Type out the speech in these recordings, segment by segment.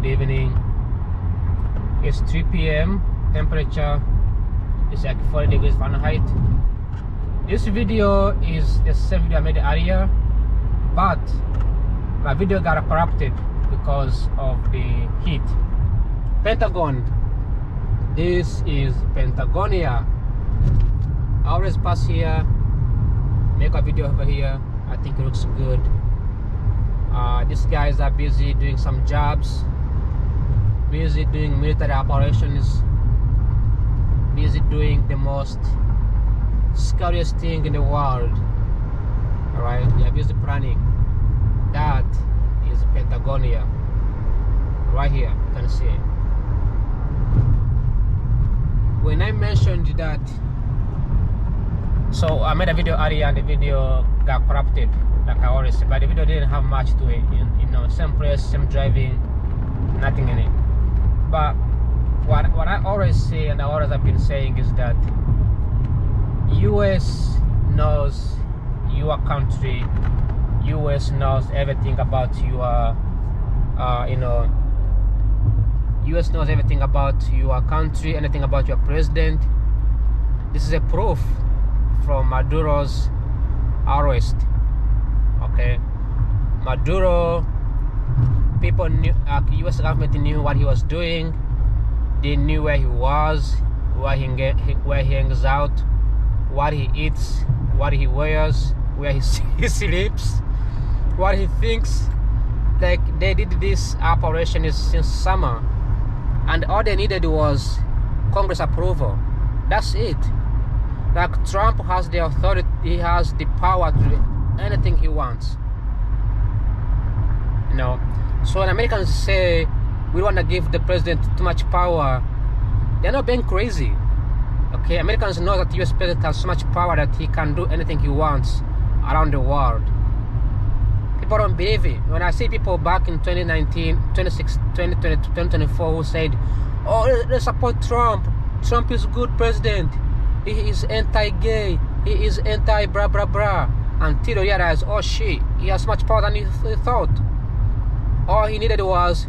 evening. It's 3 p.m. Temperature is like 40 degrees Fahrenheit. This video is the same video I made earlier, but my video got corrupted because of the heat. Pentagon. This is Pentagonia. I always pass here, make a video over here. I think it looks good. These guys are busy doing some jobs, busy doing military operations, busy doing the most scariest thing in the world. Alright, they are busy planning. That is Pentagonia. Right here, you can see it. When I mentioned that, so I made a video earlier and the video got corrupted, like I always said, but the video didn't have much to it. You know, same place, same driving, nothing in it. But what I always say, and I always have been saying, is that US knows your country. US knows everything about your, US knows everything about your country, anything about your president. This is a proof from Maduro's arrest. Okay, Maduro, people knew, US government knew what he was doing. They knew where he was, where he hangs out, what he eats, what he wears, where he sleeps, what he thinks. Like, they did this operation since summer, and all they needed was Congress approval. That's it. Like, Trump has the authority, he has the power to do anything he wants. You know, so when Americans say we want to give the president too much power, they're not being crazy. Okay, Americans know that the US president has so much power that he can do anything he wants around the world. People don't believe it. When I see people back in 2019, 2024 who said, oh, let's support Trump. Trump is a good president. He is anti-gay. He is anti-blah, blah, blah. Until they realized, oh shit, he has much power than he thought. All he needed was,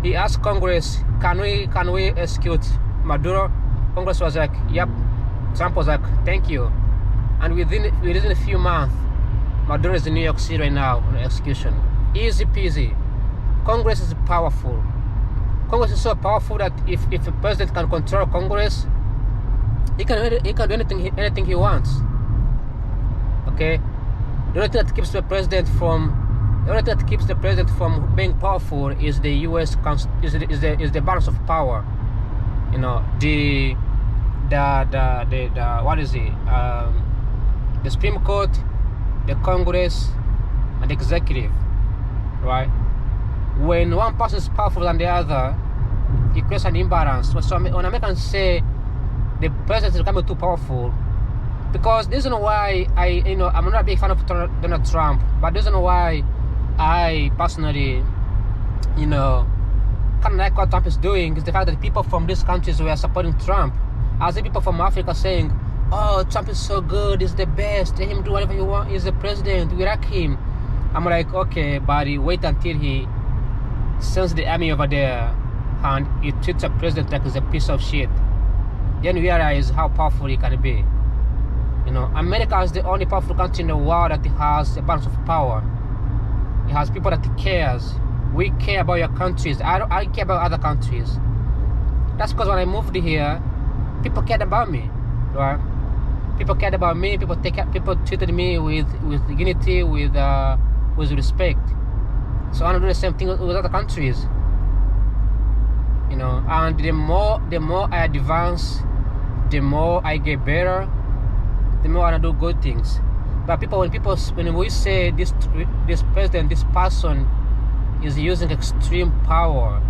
he asked Congress, can we execute Maduro? Congress was like, yep. Trump was like, thank you. And within a few months, Maduro is in New York City right now on execution. Easy peasy. Congress is powerful. Congress is so powerful that if a president can control Congress, he can do anything he wants. Okay? The only thing that keeps the president from being powerful is the US is the balance of power. You know, the what is it? The Supreme Court, the Congress, and the executive, right? When one person is powerful than the other, it creates an imbalance. So when Americans say the president is becoming too powerful, because the reason why I'm not a big fan of Donald Trump, but the reason why I personally, kind of like what Trump is doing is the fact that people from these countries were supporting Trump. I see people from Africa saying, oh, Trump is so good, he's the best, let him do whatever he wants, he's the president, we like him. I'm like, okay, buddy, wait until he sends the army over there and he treats a president like he's a piece of shit. Then you realize how powerful he can be. You know, America is the only powerful country in the world that has a balance of power. It has people that cares. We care about your countries. I care about other countries. That's because when I moved here, people cared about me, right? People cared about me. People treated me with dignity, with respect. So I want to do the same thing with other countries. You know, and the more I advance, the more I get better, the more I want to do good things. But when we say this president, this person is using extreme power,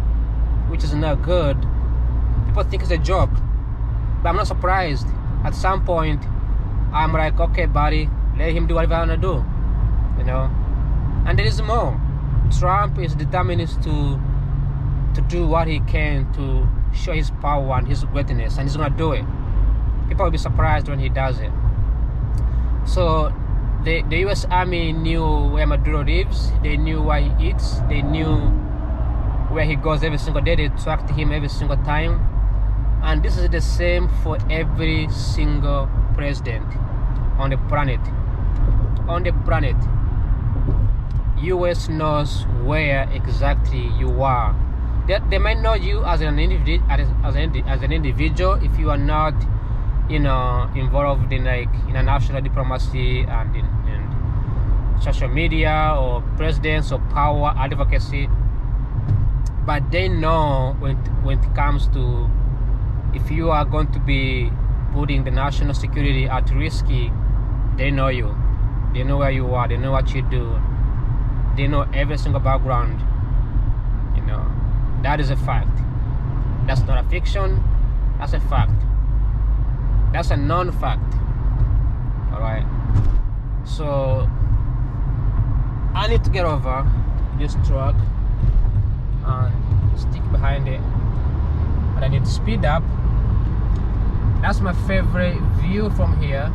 which is not good, people think it's a joke. But I'm not surprised. At some point, I'm like, okay, buddy, let him do whatever I want to do. You know? And there is more. Trump is determined to do what he can to show his power and his greatness, and he's gonna do it. People will be surprised when he does it. So the US Army knew where Maduro lives, they knew what he eats, they knew where he goes every single day. They track him every single time. And this is the same for every single president on the planet. On the planet, US knows where exactly you are. They might know you as an individual if you are not, involved in international diplomacy and in social media or presidents or power advocacy. But they know when it comes to, if you are going to be putting the national security at risk, they know you. They know where you are. They know what you do. They know every single background. That is a fact. That's not a fiction. That's a fact. That's a non-fact. Alright. So I need to get over this truck and stick behind it. And I need to speed up. That's my favorite view from here.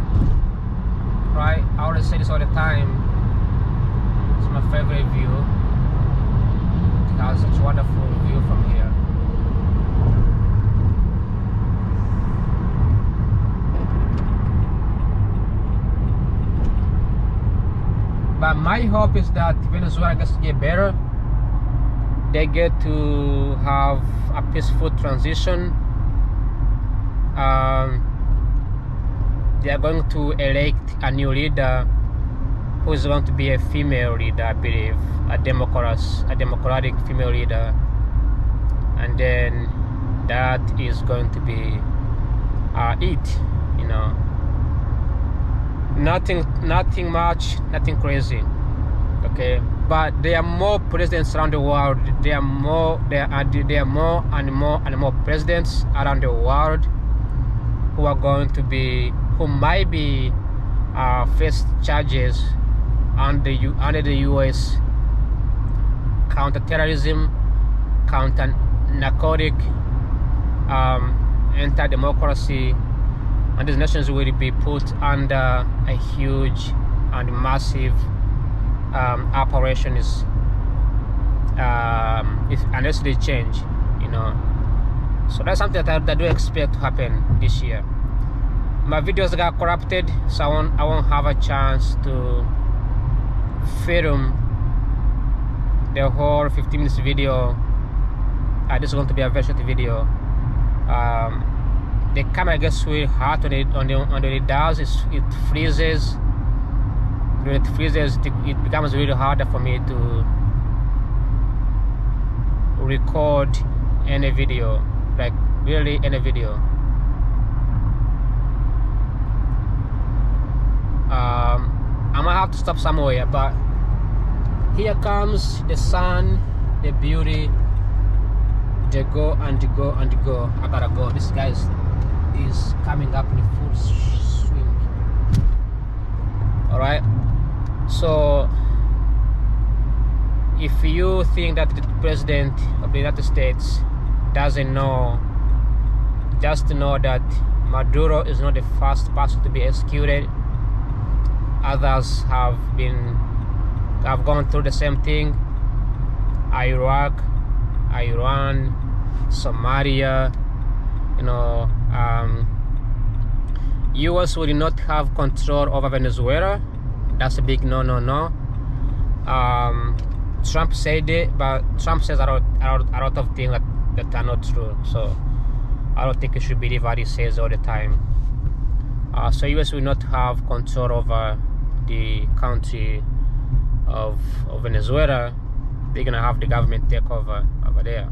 Right? I always say this all the time. It's my favorite view. It has such a wonderful view from here. But my hope is that Venezuela gets to get better. They get to have a peaceful transition. They are going to elect a new leader who is going to be a female leader, I believe, a democratic female leader, and then that is going to be it. Nothing much, nothing crazy. Okay, but there are more presidents around the world. There are more and more presidents around the world who might be face charges under the U.S. counter-terrorism, counter-narcotic, anti-democracy, and these nations will be put under a huge and massive operation unless they change, So that's something that I do expect to happen this year. My videos got corrupted, so I won't have a chance to film the whole 15 minutes video. This is going to be a very short video. The camera gets really hot when it does. It freezes. When it freezes, it becomes really harder for me to record any video, like really any video. I might have to stop somewhere, but here comes the sun, the beauty. They go and go and go. I gotta go. This guy is coming up in full swing. Alright, so if you think that the president of the United States doesn't know, just know that Maduro is not the first person to be executed. Others have gone through the same thing. Iraq, Iran, Somalia, US will not have control over Venezuela. That's a big no. Trump said it, but Trump says a lot of things that are not true. So I don't think you should believe what he says all the time. So US will not have control over the country of Venezuela. They're gonna have the government take over there,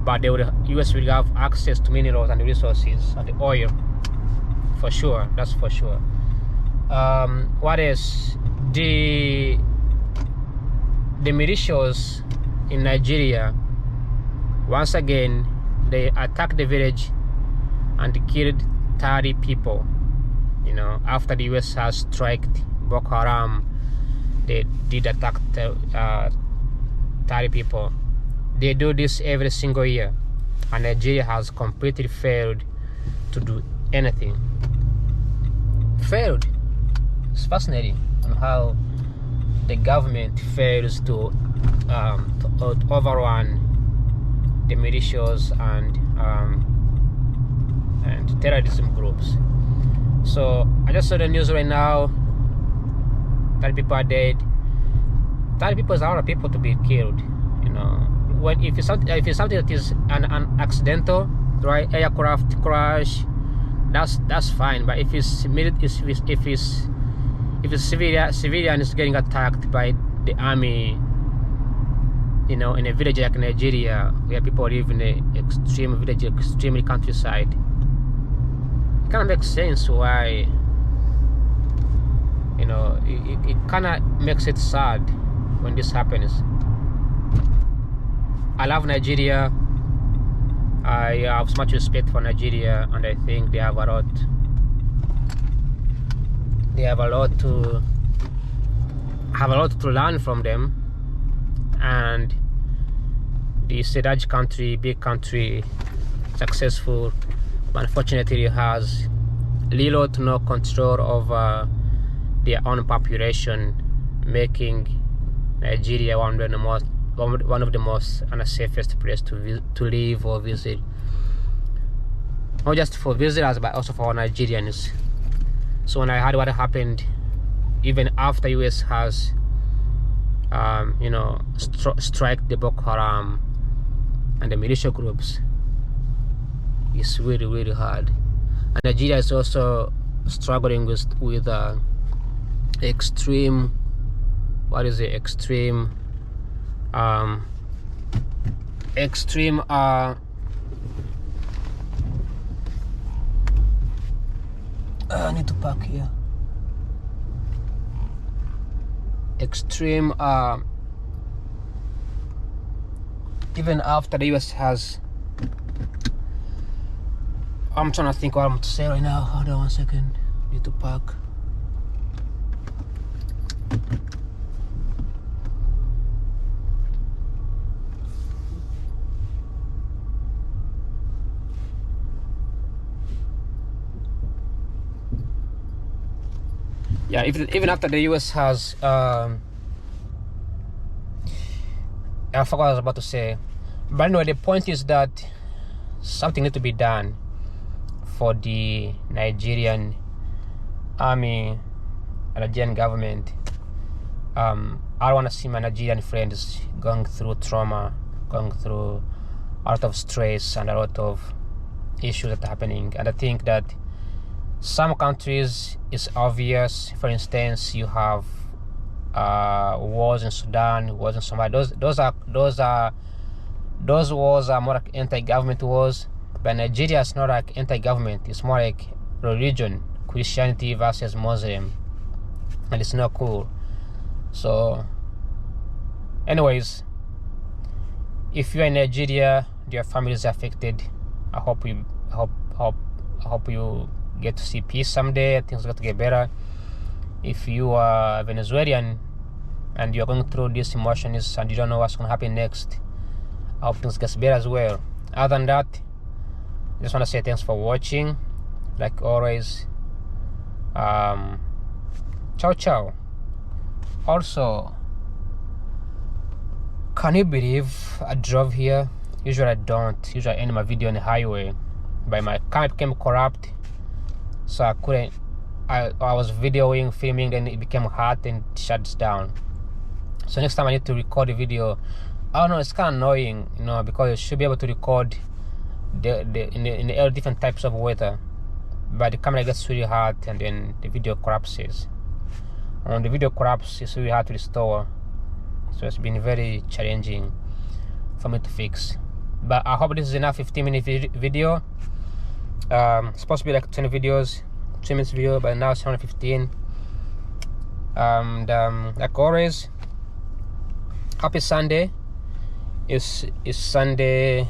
but US will have access to minerals and resources and the oil for sure. That's for sure. What is the militias in Nigeria? Once again, they attacked the village and killed 30 people. After the US has struck Boko Haram, they did attack 30 people. They do this every single year, and Nigeria has completely failed to do anything. Failed. It's fascinating on how the government fails to overrun the militias and terrorism groups. So I just saw the news right now. 30 people are dead. 30 people is a lot of people to be killed. You know, when if it's something that is an accidental, right, aircraft crash, that's fine. But if it's civilian is getting attacked by the army, you know, in a village like Nigeria, where people live in the extreme village, extremely countryside, it kind of makes sense why, you know, it kind of makes it sad when this happens. I love Nigeria. I have so much respect for Nigeria, and I think they have a lot to learn from them. And this large country, big country, successful, but unfortunately has little to no control over their own population, making Nigeria one of the most and the safest place to live or visit. Not just for visitors, but also for Nigerians. So when I heard what happened, even after US has you know, strike the Boko Haram and the militia groups, it's really, really hard. And Nigeria is also struggling with extreme, what is it, extreme I need to park here. Extreme even after the US has, I'm trying to think what I'm to say right now. Hold on 1 second. Need to park. Yeah, even after the US has I forgot what I was about to say, but anyway, the point is that something needs to be done for the Nigerian army and Nigerian government. I don't want to see my Nigerian friends going through trauma, going through a lot of stress and a lot of issues that are happening. And I think that some countries is obvious. For instance, you have wars in Sudan, wars in Somalia. Those wars are more like anti-government wars. But Nigeria is not like anti-government. It's more like religion, Christianity versus Muslim, and it's not cool. So, anyways, if you're in Nigeria, your family is affected. I hope you get to see peace someday. Things got to get better. If you are Venezuelan and you're going through these emotions and you don't know what's going to happen next, I hope things get better as well. Other than that, I just want to say thanks for watching. Like always, ciao ciao. Also, can you believe I drove here? Usually I don't. Usually I end my video on the highway, but my camera became corrupt, so I couldn't. I was videoing, filming, then it became hot and it shuts down. So next time I need to record the video. I don't know, it's kind of annoying, you know, because you should be able to record in the different types of weather, but the camera gets really hot and then the video collapses. When the video collapses, it's really hard to restore, so it's been very challenging for me to fix. But I hope this is enough 15-minute video. It's supposed to be like 20 videos, 2 minutes video, but now it's only 15. And like always, happy Sunday. It's Sunday.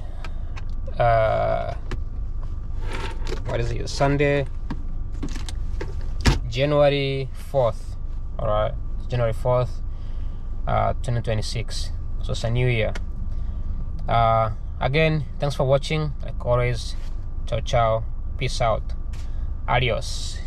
What is it? Sunday, January 4th. All right, January 4th, 2026. So it's a new year. Again, thanks for watching. Like always, ciao ciao, peace out, adios.